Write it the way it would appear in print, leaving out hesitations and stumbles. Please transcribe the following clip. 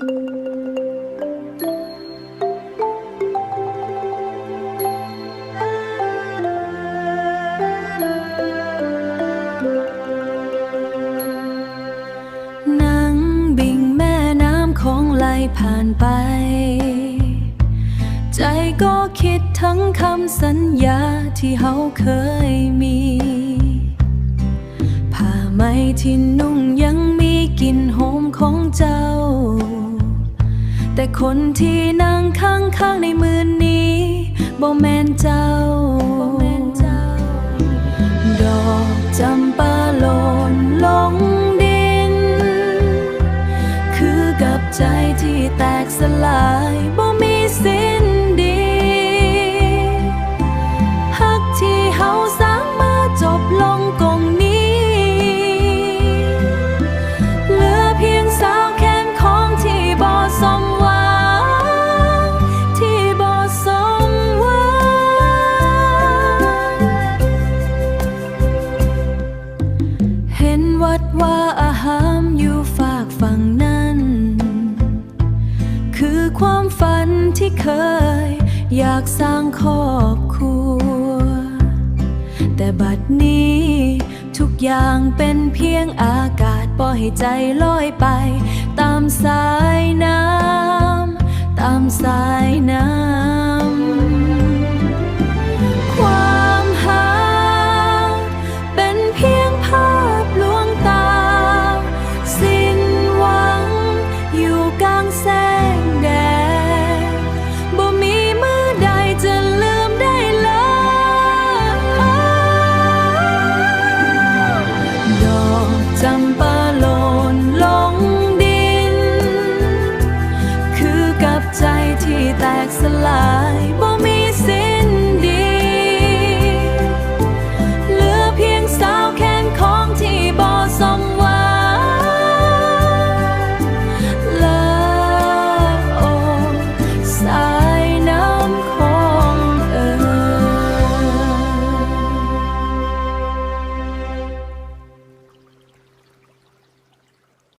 นั่งบิ่งแม่น้ำของไหลผ่านไปใจก็คิดทั้งคำสัญญาที่เฮาเคยมีผ้าไหมที่นุ่งยังมีกลิ่นหอมของเจ้าแต่คนที่นั่งข้างๆในมือนี้บ่แม่นเจ้าดอกจำปาหล่นลงดินคือกับใจที่แตกสลายบ่มีสิ้นดีฮักที่เฮาสร้างมาจบลงกงนี้เหลือเพียงสาวแค้นของที่บ่สมหวังที่บ่สมหวังเห็นวัดว่าอาหารอยู่ฝากฝั่งนั้นคือความฝันที่เคยอยากสร้างครอบครัวแต่บัดนี้ทุกอย่างเป็นเพียงอากาศปล่อยให้ใจลอยไปตามสายน้ำตามสายน้ำความหาเป็นเพียงภาพลวงตาสิ้นหวังอยู่กลางแสงแดดบ่มีมือใดจะลืมได้เลยดอกจำปาหล่นลงดินคือกับใจที่แตกสลายบ่มี